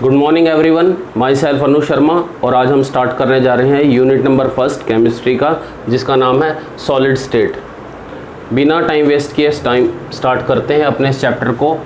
Good morning everyone, myself Anu Sharma और आज हम स्टार्ट करने जा रहे हैं यूनिट नंबर फर्स्ट केमिस्ट्री का, जिसका नाम है सॉलिड स्टेट। बिना टाइम वेस्ट किए स्टार्ट करते हैं अपने इस चैप्टर को।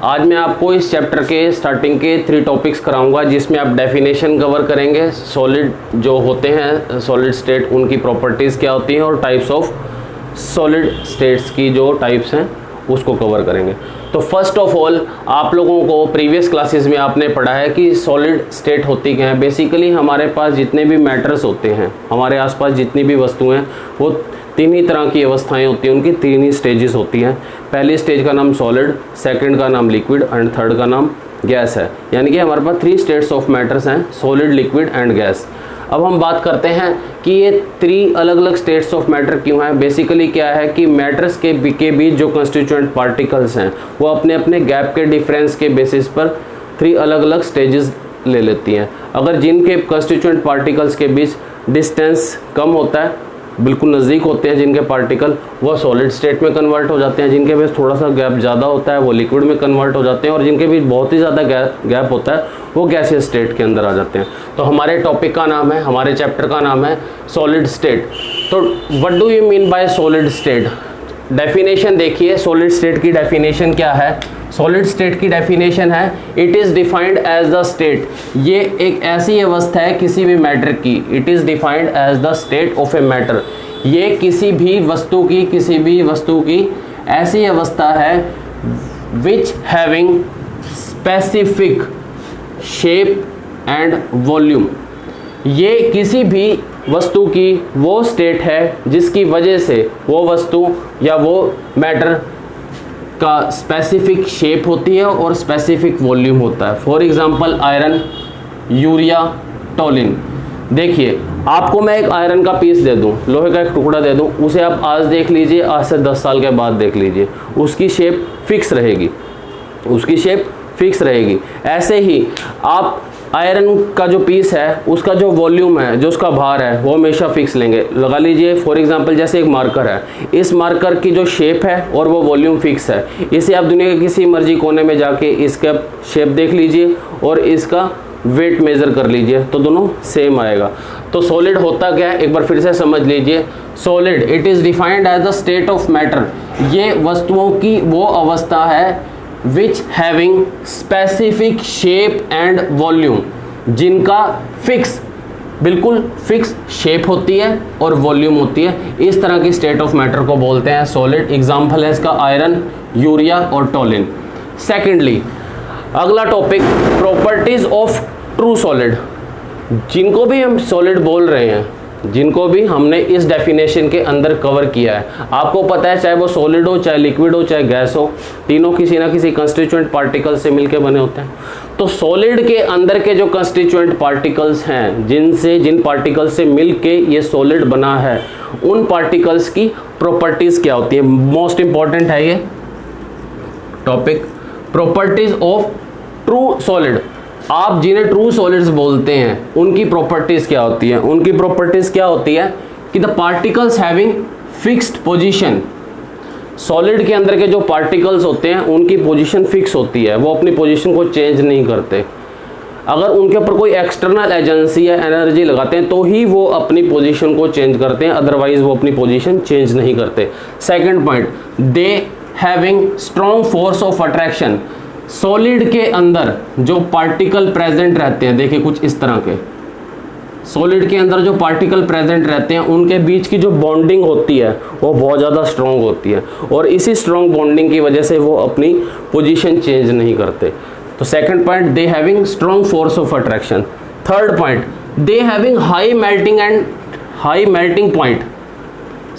आज मैं आपको इस चैप्टर के स्टार्टिंग के 3 टॉपिक्स कराऊंगा, जिसमें आप डेफिनेशन कवर करेंगे, सॉलिड जो होते हैं सॉलिड स्टेट उनकी प्रॉपर्टीज़ क्या होती हैं और टाइप्स ऑफ सॉलिड स्टेट्स की जो टाइप्स हैं उसको कवर करेंगे। तो फर्स्ट ऑफ ऑल आप लोगों को प्रीवियस क्लासेस में आपने पढ़ा है कि सॉलिड स्टेट होती क्या है। बेसिकली हमारे पास जितने भी मैटर्स होते हैं, हमारे आसपास जितनी भी वस्तुएं हैं, वो 3 ही तरह की अवस्थाएं होती हैं, उनकी 3 ही स्टेजेस होती हैं। पहली स्टेज का नाम सॉलिड, सेकंड का नाम लिक्विड एंड थर्ड का नाम गैस है। यानी कि हमारे पास 3 स्टेट्स ऑफ मैटर्स हैं, सॉलिड, लिक्विड एंड गैस। अब हम बात करते हैं कि ये 3 अलग अलग स्टेट्स ऑफ मैटर क्यों हैं। बेसिकली क्या है कि मैटर्स के बीच जो कंस्टिट्यूएंट पार्टिकल्स हैं वो अपने अपने गैप के डिफरेंस के बेसिस पर 3 अलग अलग स्टेजेस ले लेती हैं। अगर जिनके कंस्टिट्यूएंट पार्टिकल्स के बीच डिस्टेंस कम होता है, बिल्कुल नज़दीक होते हैं जिनके पार्टिकल, वो सॉलिड स्टेट में कन्वर्ट हो जाते हैं। जिनके बीच थोड़ा सा गैप ज़्यादा होता है वो लिक्विड में कन्वर्ट हो जाते हैं, और जिनके बीच बहुत ही ज़्यादा गैप होता है वो गैसियस स्टेट के अंदर आ जाते हैं। तो हमारे टॉपिक का नाम है, हमारे चैप्टर का नाम है सॉलिड स्टेट। तो what do you mean by solid state? Definition देखिए, सॉलिड स्टेट की डेफिनेशन क्या है। सॉलिड स्टेट की डेफिनेशन है, it is defined as the state. ये एक ऐसी अवस्था है किसी भी मैटर की, it is defined as the state of a matter. ये किसी भी वस्तु की ऐसी अवस्था है which having specific shape and volume. ये किसी भी वस्तु की वो स्टेट है जिसकी वजह से वो वस्तु या वो मैटर का स्पेसिफिक शेप होती है और स्पेसिफिक वॉल्यूम होता है। For example iron, urea, toluene. देखिए, आपको मैं एक आयरन का पीस दे दूं, लोहे का एक टुकड़ा दे दूं, उसे आप आज देख लीजिए, आज से 10 साल के बाद देख लीजिए, उसकी शेप फिक्स रहेगी। ऐसे ही आप आयरन का जो पीस है उसका जो वॉल्यूम है, जो उसका भार है, वो हमेशा फिक्स लेंगे। लगा लीजिए फॉर एग्जांपल जैसे एक मार्कर है, इस मार्कर की जो शेप है और वो वॉल्यूम फिक्स है। इसे आप दुनिया के किसी मर्जी कोने में जाके इसका शेप देख लीजिए और इसका वेट मेज़र कर लीजिए, तो दोनों सेम आएगा। तो सॉलिड होता क्या है, एक बार फिर से समझ लीजिए। Solid it is defined as the state of matter. ये वस्तुओं की वो अवस्था है which having specific shape and volume, जिनका बिल्कुल फिक्स शेप होती है और वॉल्यूम होती है। इस तरह की स्टेट ऑफ मैटर को बोलते हैं सॉलिड। एग्जाम्पल है इसका आयरन, यूरिया और टोलिन। सेकेंडली, अगला topic properties of true solid. जिनको भी हम सॉलिड बोल रहे हैं, जिनको भी हमने इस डेफिनेशन के अंदर कवर किया है, आपको पता है चाहे वो सॉलिड हो, चाहे लिक्विड हो, चाहे गैस हो, तीनों किसी ना किसी कंस्टिट्यूएंट पार्टिकल से मिलके बने होते हैं। तो सॉलिड के अंदर के जो कंस्टिट्यूएंट पार्टिकल्स हैं, जिन पार्टिकल्स से मिलके ये सॉलिड बना है, उन पार्टिकल्स की प्रॉपर्टीज क्या होती है। मोस्ट इंपॉर्टेंट है ये topic, properties of true solid. आप जिन्हें ट्रू सॉलिड्स बोलते हैं उनकी प्रॉपर्टीज क्या होती है। उनकी प्रॉपर्टीज क्या होती है कि the particles having fixed position. Solid के अंदर के जो पार्टिकल्स होते हैं उनकी पोजीशन फिक्स होती है, वो अपनी पोजीशन को चेंज नहीं करते। अगर उनके ऊपर कोई एक्सटर्नल एजेंसी या एनर्जी लगाते हैं तो ही वो अपनी पोजीशन को चेंज करते हैं, अदरवाइज वो अपनी पोजीशन चेंज नहीं करते। Second point, they having strong force of attraction. Solid के अंदर जो पार्टिकल प्रेजेंट रहते हैं, देखिए कुछ इस तरह के सॉलिड के अंदर जो पार्टिकल प्रेजेंट रहते हैं उनके बीच की जो बॉन्डिंग होती है वो बहुत ज़्यादा स्ट्रॉन्ग होती है, और इसी स्ट्रॉन्ग बॉन्डिंग की वजह से वो अपनी पोजीशन चेंज नहीं करते। तो second point, they having strong force of attraction. Third point, they having high melting point.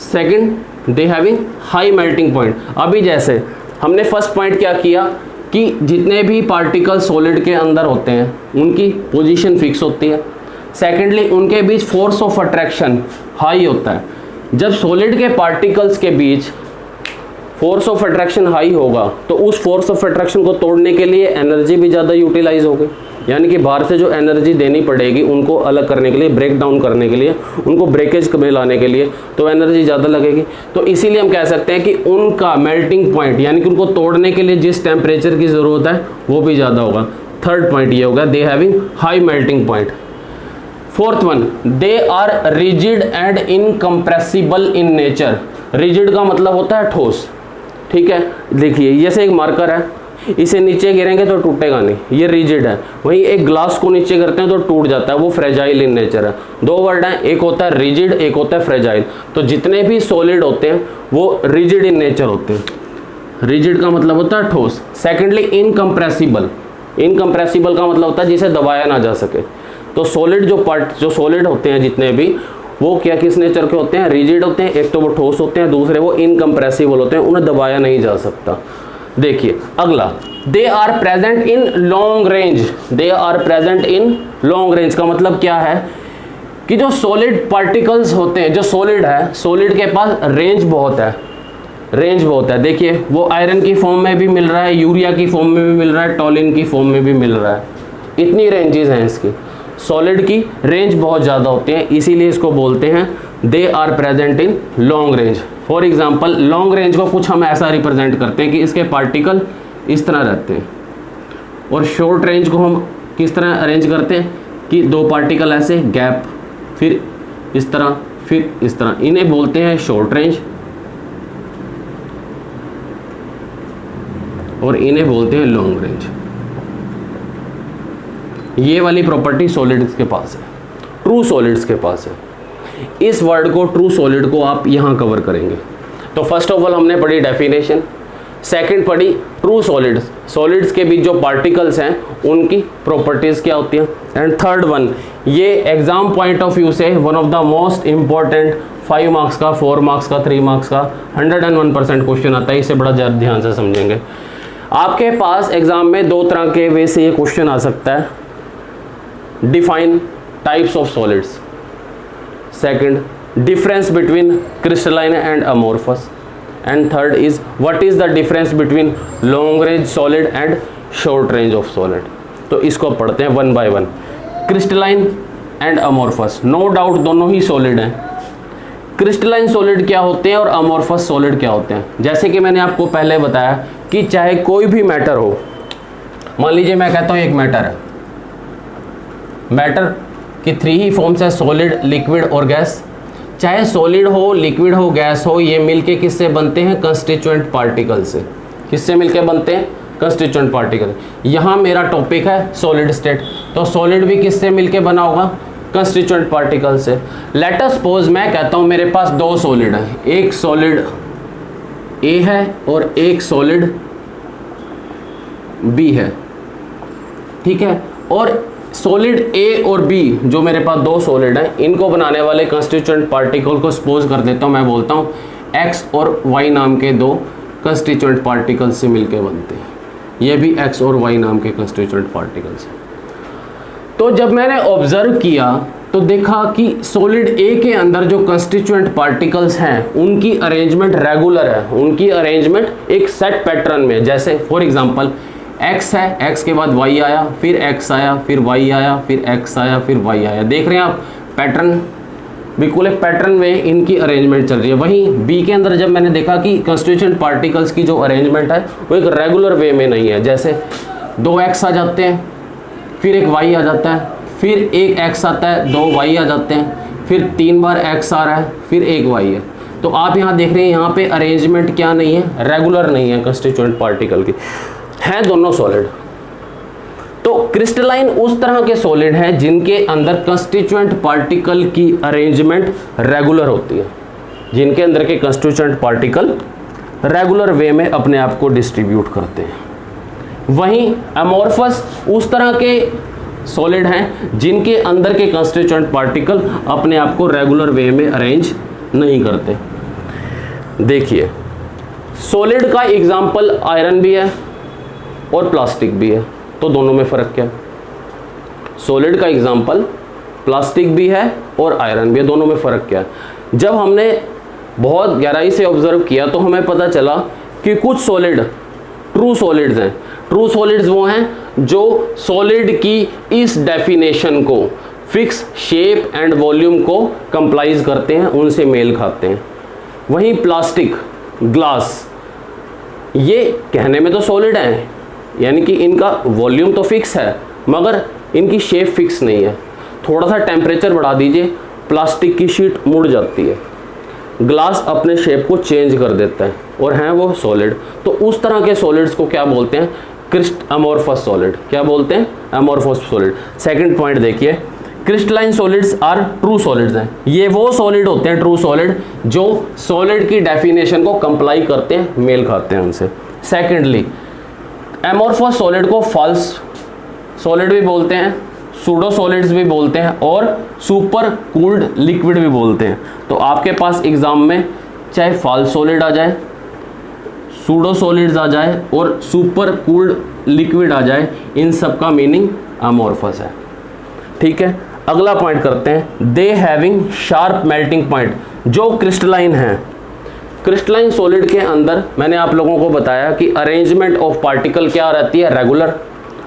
Second, they having high melting point. अभी जैसे हमने फर्स्ट पॉइंट क्या किया कि जितने भी पार्टिकल सॉलिड के अंदर होते हैं उनकी पोजीशन फिक्स होती है। सेकेंडली, उनके बीच फोर्स ऑफ अट्रैक्शन हाई होता है। जब सॉलिड के पार्टिकल्स के बीच फोर्स ऑफ अट्रैक्शन हाई होगा तो उस फोर्स ऑफ अट्रैक्शन को तोड़ने के लिए एनर्जी भी ज़्यादा यूटिलाइज होगी, यानी कि बाहर से जो एनर्जी देनी पड़ेगी उनको अलग करने के लिए, ब्रेक डाउन करने के लिए, उनको ब्रेकेज में लाने के लिए, तो एनर्जी ज़्यादा लगेगी। तो इसीलिए हम कह सकते हैं कि उनका मेल्टिंग पॉइंट, यानी कि उनको तोड़ने के लिए जिस टेम्परेचर की ज़रूरत है वो भी ज़्यादा होगा। थर्ड पॉइंट ये होगा, they having high melting point. Fourth one, they are rigid and incompressible in nature. Rigid का मतलब होता है ठोस, ठीक है। देखिए जैसे एक मार्कर है, इसे नीचे गिरेंगे तो टूटेगा नहीं, ये रिजिड है। वहीं एक ग्लास को नीचे करते हैं तो टूट जाता है, वो फ्रेजाइल इन नेचर है। दो वर्ड हैं, एक होता है रिजिड, एक होता है फ्रेजाइल। तो जितने भी सॉलिड होते हैं वो रिजिड इन नेचर होते हैं। रिजिड का मतलब होता है ठोस। सेकेंडली इनकम्प्रेसिबल, इनकम्प्रेसिबल का मतलब होता है जिसे दबाया ना जा सके। तो सॉलिड जो सॉलिड होते हैं जितने भी, वो क्या किस नेचर के होते हैं, रिजिड होते हैं। एक तो वो ठोस होते हैं, दूसरे वो इनकम्प्रेसिबल होते हैं, उन्हें दबाया नहीं जा सकता। देखिए अगला, they are present in long range. They are present in long range का मतलब क्या है कि जो सॉलिड पार्टिकल्स होते हैं, जो सॉलिड है, सॉलिड के पास रेंज बहुत है, रेंज बहुत है। देखिए वो आयरन की फॉर्म में भी मिल रहा है, यूरिया की फॉर्म में भी मिल रहा है, टॉलिन की फॉर्म में भी मिल रहा है। इतनी रेंजेस हैं इसकी, सॉलिड की रेंज बहुत ज़्यादा होती है, इसीलिए इसको बोलते हैं they are present in long range. For example long range को कुछ हम ऐसा रिप्रेजेंट करते हैं कि इसके पार्टिकल इस तरह रहते हैं, और शॉर्ट रेंज को हम किस तरह अरेंज करते हैं कि दो पार्टिकल ऐसे गैप, फिर इस तरह, फिर इस तरह, इन्हें बोलते हैं शॉर्ट रेंज, और इन्हें बोलते हैं लॉन्ग रेंज। ये वाली प्रॉपर्टी सॉलिड्स के पास है, ट्रू सॉलिड्स के पास है। इस वर्ड को, ट्रू सॉलिड को आप यहाँ कवर करेंगे। तो फर्स्ट ऑफ ऑल हमने पढ़ी डेफिनेशन, सेकंड पढ़ी ट्रू सॉलिड्स, सॉलिड्स के बीच जो पार्टिकल्स हैं उनकी प्रॉपर्टीज़ क्या होती हैं, एंड थर्ड वन, ये एग्जाम पॉइंट ऑफ व्यू से one of the most important 5 marks का, 4 मार्क्स का, 3 मार्क्स का 101% क्वेश्चन आता है। इसे बड़ा ध्यान से समझेंगे। आपके पास एग्जाम में दो तरह के वे से ये क्वेश्चन आ सकता है, define types of solids, second difference between crystalline and amorphous, and third is what is the difference between long range solid and short range of solid. तो इसको पढ़ते हैं one by one. Crystalline and amorphous, no doubt दोनों ही solid हैं। Crystalline solid क्या होते हैं और अमोर्फस सॉलिड क्या होते हैं। जैसे कि मैंने आपको पहले बताया कि चाहे कोई भी मैटर हो, मान लीजिए मैं कहता हूँ एक मैटर है, मैटर की 3 ही फॉर्म्स है, सॉलिड, लिक्विड और गैस। चाहे सॉलिड हो, लिक्विड हो, गैस हो, ये मिलके किससे बनते हैं, कंस्टिट्यूएंट पार्टिकल से। किससे मिलके बनते हैं, कंस्टिट्यूएंट पार्टिकल। यहाँ मेरा टॉपिक है सॉलिड स्टेट, तो सॉलिड भी किससे मिलके बना होगा, कंस्टिट्यूएंट पार्टिकल से। लेट अस सपोज मैं कहता हूँ मेरे पास 2 सॉलिड हैं, एक सॉलिड ए है और एक सॉलिड बी है, ठीक है। और सॉलिड ए और बी जो मेरे पास 2 सॉलिड हैं, इनको बनाने वाले कंस्टिट्यूएंट पार्टिकल को सपोज कर देता हूँ, मैं बोलता हूँ एक्स और वाई नाम के 2 कंस्टिट्यूएंट पार्टिकल से मिलके बनते हैं। ये भी एक्स और वाई नाम के कंस्टिट्यूएंट पार्टिकल्स हैं। तो जब मैंने ऑब्जर्व किया तो देखा कि सॉलिड ए के अंदर जो कंस्टिट्यूएंट पार्टिकल्स हैं उनकी अरेंजमेंट रेगुलर है, उनकी अरेंजमेंट एक सेट पैटर्न में। जैसे फॉर एग्जांपल x है, x के बाद y आया, फिर x आया, फिर y आया, फिर x आया, फिर y आया। देख रहे हैं आप पैटर्न, बिल्कुल एक पैटर्न में इनकी अरेंजमेंट चल रही है। वहीं b के अंदर जब मैंने देखा कि कंस्टिट्यूएंट पार्टिकल्स की जो अरेंजमेंट है वो एक रेगुलर वे में नहीं है। जैसे 2 x आ जाते हैं, फिर एक y आ जाता है, फिर एक x आता है, 2 y आ जाते हैं, फिर 3 बार x आ रहा है, फिर एक y है। तो आप यहाँ देख रहे हैं यहाँ पे अरेंजमेंट क्या नहीं है, रेगुलर नहीं है कंस्टिट्यूएंट पार्टिकल की, है दोनों सॉलिड। तो क्रिस्टलाइन उस तरह के सॉलिड हैं जिनके अंदर कंस्टिट्यूएंट पार्टिकल की अरेंजमेंट रेगुलर होती है, जिनके अंदर के कंस्टिट्यूएंट पार्टिकल रेगुलर वे में अपने आप को डिस्ट्रीब्यूट करते हैं। वहीं अमोर्फस उस तरह के सॉलिड हैं जिनके अंदर के कंस्टिट्यूएंट पार्टिकल अपने आप को रेगुलर वे में अरेंज नहीं करते। देखिए सॉलिड का एग्जाम्पल आयरन भी है और प्लास्टिक भी है, तो दोनों में फ़र्क क्या है। सॉलिड का एग्जाम्पल प्लास्टिक भी है और आयरन भी है, दोनों में फ़र्क क्या है। जब हमने बहुत गहराई से ऑब्जर्व किया तो हमें पता चला कि कुछ सॉलिड ट्रू सॉलिड्स हैं। ट्रू सॉलिड्स वो हैं जो सॉलिड की इस डेफिनेशन को, फिक्स शेप एंड वॉल्यूम को कंप्लाइज करते हैं, उनसे मेल खाते हैं। वहीं प्लास्टिक, ग्लास, ये कहने में तो सॉलिड हैं यानी कि इनका वॉल्यूम तो फिक्स है मगर इनकी शेप फिक्स नहीं है। थोड़ा सा टेम्परेचर बढ़ा दीजिए, प्लास्टिक की शीट मुड़ जाती है, ग्लास अपने शेप को चेंज कर देता है और हैं वो सॉलिड। तो उस तरह के सॉलिड्स को क्या बोलते हैं? Amorphous solid. क्या बोलते हैं? Amorphous solid. सेकंड पॉइंट देखिए, crystalline solids are true solids हैं। ये वो सॉलिड होते हैं ट्रू सॉलिड जो सॉलिड की डेफिनेशन को कंप्लाई करते हैं, मेल खाते हैं उनसे। सेकेंडली, एमोर्फस सॉलिड को फॉल्स सॉलिड भी बोलते हैं, सूडो सॉलिड्स भी बोलते हैं और सुपर कूल्ड लिक्विड भी बोलते हैं। तो आपके पास एग्जाम में चाहे फॉल्स सॉलिड आ जाए, सूडो सॉलिड्स आ जाए और सुपर कूल्ड लिक्विड आ जाए, इन सब का मीनिंग अमोर्फस है। ठीक है, अगला पॉइंट करते हैं, they having sharp melting point. जो क्रिस्टलाइन है, क्रिस्टलाइन सॉलिड के अंदर मैंने आप लोगों को बताया कि अरेंजमेंट ऑफ पार्टिकल क्या रहती है? रेगुलर,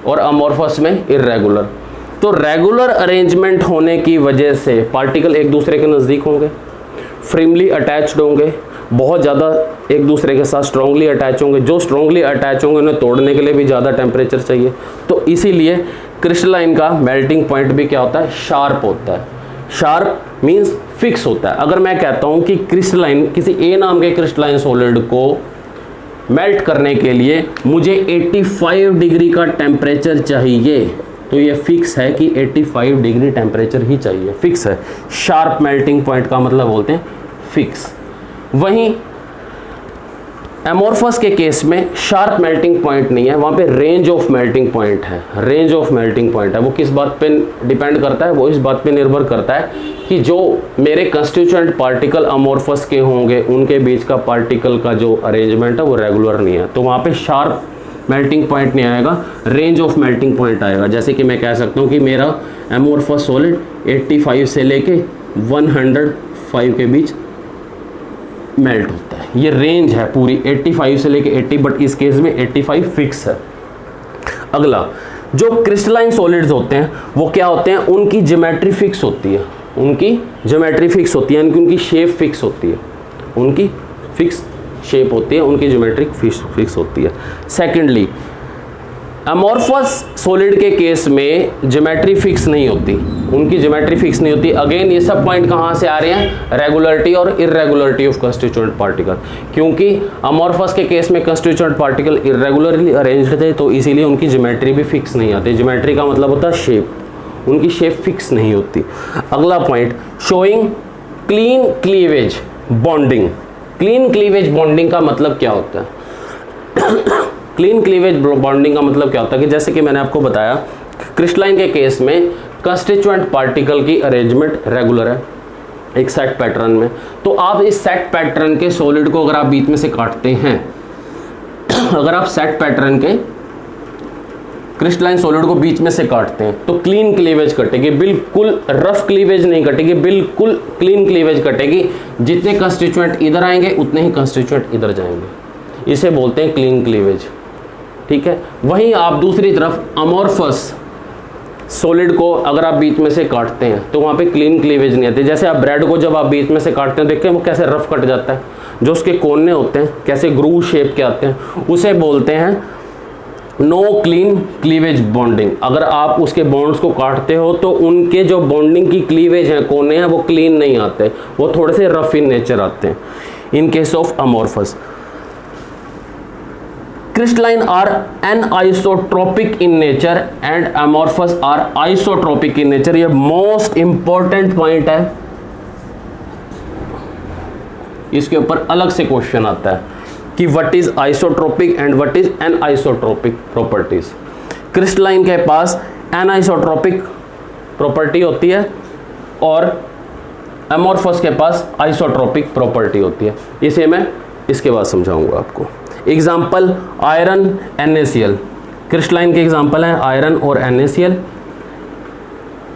और अमोर्फस में इर्रेगुलर। तो रेगुलर अरेंजमेंट होने की वजह से पार्टिकल एक दूसरे के नज़दीक होंगे, फ्रेमली अटैच्ड होंगे, बहुत ज़्यादा एक दूसरे के साथ स्ट्रांगली अटैच होंगे। जो स्ट्रांगली अटैच होंगे उन्हें तोड़ने के लिए भी ज़्यादा टेम्परेचर चाहिए। तो इसीलिए क्रिस्टलाइन का मेल्टिंग पॉइंट भी क्या होता है? शार्प होता है। शार्प मीन्स फिक्स होता है। अगर मैं कहता हूँ कि क्रिस्टलाइन, किसी ए नाम के क्रिस्टलाइन सॉलिड को मेल्ट करने के लिए मुझे 85 डिग्री का टेम्परेचर चाहिए, तो ये फिक्स है कि 85 डिग्री टेम्परेचर ही चाहिए, फिक्स है। शार्प मेल्टिंग पॉइंट का मतलब बोलते हैं फिक्स। वहीं एमोर्फस के केस में शार्प मेल्टिंग पॉइंट नहीं है, वहाँ पे रेंज ऑफ मेल्टिंग पॉइंट है। रेंज ऑफ मेल्टिंग पॉइंट है। वो किस बात पे डिपेंड करता है? वो इस बात पे निर्भर करता है कि जो मेरे कंस्टिट्यूएंट पार्टिकल अमोर्फस के होंगे उनके बीच का पार्टिकल का जो अरेंजमेंट है वो रेगुलर नहीं है, तो वहाँ पे शार्प मेल्टिंग पॉइंट नहीं आएगा, रेंज ऑफ मेल्टिंग पॉइंट आएगा। जैसे कि मैं कह सकता हूँ कि मेरा एमोर्फस सॉलिड 85 से लेके 105 के बीच मेल्ट होता है। ये रेंज है पूरी 85 से लेके 80, बट इस केस में 85 फिक्स है। अगला, जो क्रिस्टलाइन सॉलिड्स होते हैं वो क्या होते हैं? उनकी ज्योमेट्री फिक्स होती है। उनकी ज्योमेट्री फिक्स होती है, यानी कि उनकी शेप फिक्स होती है। उनकी फिक्स शेप होती है, उनकी ज्योमेट्रिक फिक्स होती है। सेकेंडली, अमोर्फस सॉलिड के केस में ज्योमेट्री फिक्स नहीं होती, उनकी ज्योमेट्री फिक्स नहीं होती। अगेन ये सब पॉइंट कहाँ से आ रहे हैं? रेगुलरिटी और इरेगुलरिटी ऑफ कंस्टिट्यूएंट पार्टिकल। क्योंकि अमोर्फस के केस में कंस्टिट्यूएंट पार्टिकल इरेगुलरली अरेंज्ड थे, तो इसीलिए उनकी ज्योमेट्री भी फिक्स नहीं आती। ज्योमेट्री का मतलब होता है शेप, उनकी शेप फिक्स नहीं होती। अगला point, showing clean cleavage bonding. Clean cleavage bonding का मतलब क्या होता है? क्लीन क्लीवेज बॉन्डिंग का मतलब क्या होता है कि जैसे कि मैंने आपको बताया, क्रिस्टलाइन के केस में कंस्टिट्यूएंट पार्टिकल की अरेंजमेंट रेगुलर है एक सेट पैटर्न में। तो आप इस सेट पैटर्न के सॉलिड को अगर आप बीच में से काटते हैं, अगर आप सेट पैटर्न के क्रिस्टलाइन सॉलिड को बीच में से काटते हैं तो क्लीन क्लीवेज कटेगी, बिल्कुल रफ क्लीवेज नहीं कटेगी, बिल्कुल क्लीन क्लीवेज कटेगी। जितने कंस्टिट्यूएंट इधर आएंगे उतने ही कंस्टिट्यूएंट इधर जाएंगे, इसे बोलते हैं क्लीन क्लीवेज। ठीक है, वहीं आप दूसरी तरफ अमोर्फस सॉलिड को अगर आप बीच में से काटते हैं तो वहाँ पे क्लीन क्लीवेज नहीं आती। जैसे आप ब्रेड को जब आप बीच में से काटते हैं, देखते हैं वो कैसे रफ कट जाता है, जो उसके कोने होते हैं कैसे ग्रूव शेप के आते हैं, उसे बोलते हैं नो क्लीन क्लीवेज बॉन्डिंग। अगर आप उसके बॉन्ड्स को काटते हो तो उनके जो बॉन्डिंग की क्लीवेज हैं, कोने हैं, वो क्लीन नहीं आते, वो थोड़े से रफ इन नेचर आते हैं in case of amorphous. Crystalline are anisotropic in nature and amorphous are isotropic in nature. ये मोस्ट इंपॉर्टेंट पॉइंट है, इसके ऊपर अलग से क्वेश्चन आता है कि what is isotropic and what is anisotropic properties. Crystalline के पास एनआइसोट्रोपिक प्रॉपर्टी होती है और अमोर्फस के पास आइसोट्रोपिक प्रॉपर्टी होती है। इसे मैं इसके बाद समझाऊंगा आपको। Example, iron NaCl। क्रिस्टलाइन के एग्जाम्पल हैं आयरन और NaCl।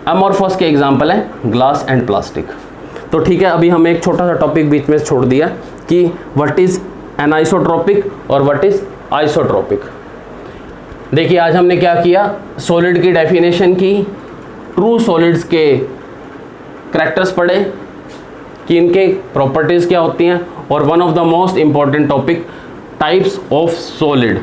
अमोर्फस के एग्जाम्पल हैं ग्लास एंड प्लास्टिक। तो ठीक है, अभी हमें एक छोटा सा टॉपिक बीच में छोड़ दिया कि व्हाट इज एनाइसोट्रोपिक और व्हाट इज आइसोट्रोपिक। देखिए आज हमने क्या किया, सॉलिड की डेफिनेशन की, ट्रू सॉलिड्स के करैक्टर्स पढ़े कि इनके प्रॉपर्टीज क्या होती हैं, और one of the most important topic types of solid.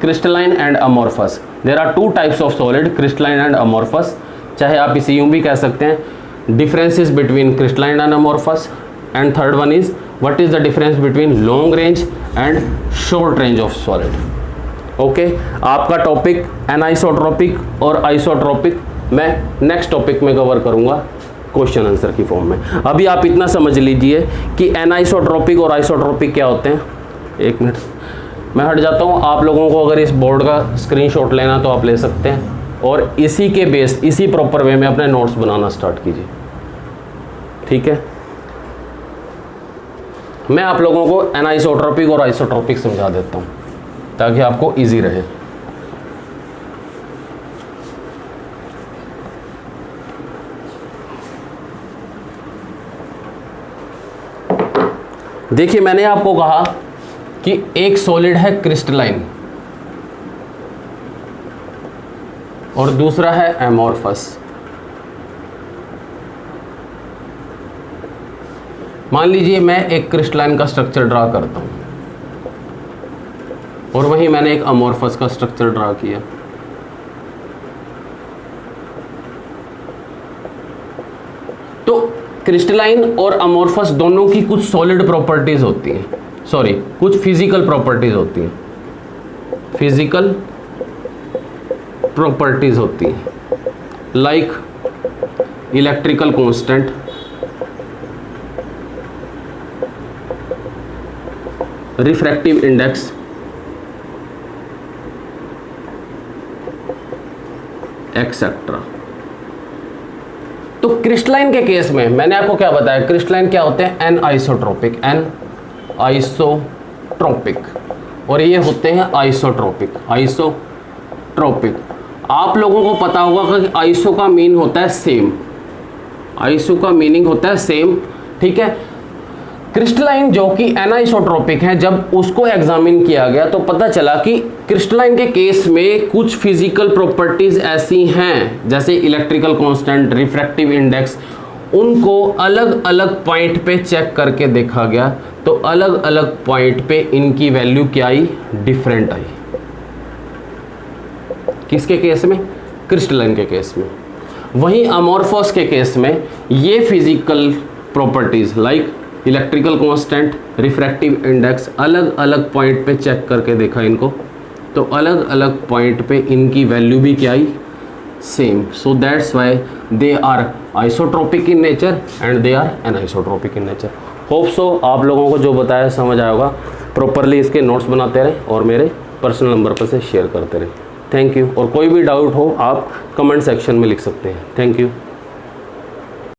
Crystalline and amorphous. There are two types of solid, crystalline and amorphous. चाहे आप इसे यूं भी कह सकते हैं differences between crystalline and amorphous. And third one is what is the difference between long range and short range of solid. Okay, आपका topic anisotropic और आइसोट्रोपिक मैं नेक्स्ट टॉपिक में कवर करूंगा क्वेश्चन आंसर की फॉर्म में। अभी आप इतना समझ लीजिए कि एनाइसोट्रोपिक और आइसोट्रोपिक क्या होते हैं। एक मिनट मैं हट जाता हूँ। आप लोगों को अगर इस बोर्ड का स्क्रीनशॉट लेना तो आप ले सकते हैं और इसी के बेस इसी प्रॉपर वे में अपने नोट्स बनाना स्टार्ट कीजिए, ठीक है। मैं आप लोगों को एनाइसोट्रोपिक और आइसोट्रोपिक समझा देता हूँ ताकि आपको इजी रहे। देखिए मैंने आपको कहा कि एक सॉलिड है क्रिस्टलाइन और दूसरा है एमोर्फस। मान लीजिए मैं एक क्रिस्टलाइन का स्ट्रक्चर ड्रा करता हूं और वहीं मैंने एक अमोर्फस का स्ट्रक्चर ड्रा किया। तो क्रिस्टलाइन और अमोर्फस दोनों की कुछ सॉलिड प्रॉपर्टीज होती हैं, सॉरी कुछ फिजिकल प्रॉपर्टीज होती हैं, फिजिकल प्रॉपर्टीज होती हैं like electrical constant, refractive index, etcetera. तो क्रिस्टलाइन के केस में मैंने आपको क्या बताया, क्रिस्टलाइन क्या होते हैं, एन आइसोट्रोपिक, एन आइसोट्रोपिक, और ये होते हैं आइसोट्रोपिक, आइसोट्रोपिक। आप लोगों को पता होगा कि आइसो का मीन होता है सेम, आइसो का मीनिंग होता है सेम, ठीक है। क्रिस्टलाइन जो कि एनाइसोट्रोपिक है, जब उसको एग्जामिन किया गया तो पता चला कि क्रिस्टलाइन के केस में कुछ फिजिकल प्रॉपर्टीज ऐसी हैं जैसे इलेक्ट्रिकल कांस्टेंट, रिफ्रैक्टिव इंडेक्स, उनको अलग अलग पॉइंट पे चेक करके देखा गया तो अलग अलग पॉइंट पे इनकी वैल्यू क्या आई, डिफरेंट आई। किसके केस में, क्रिस्टलाइन के केस में। वहीं अमोर्फस के केस में ये physical properties like electrical constant, refractive index अलग अलग पॉइंट पे चेक करके देखा इनको तो अलग अलग पॉइंट पे इनकी वैल्यू भी क्या आई, same. So that's why they are isotropic in nature and they are anisotropic in nature. Hope so आप लोगों को जो बताया समझ आया होगा। प्रॉपरली इसके नोट्स बनाते रहें और मेरे पर्सनल नंबर पर से शेयर करते रहें। Thank you. और कोई भी डाउट हो आप कमेंट सेक्शन में लिख सकते हैं। Thank you.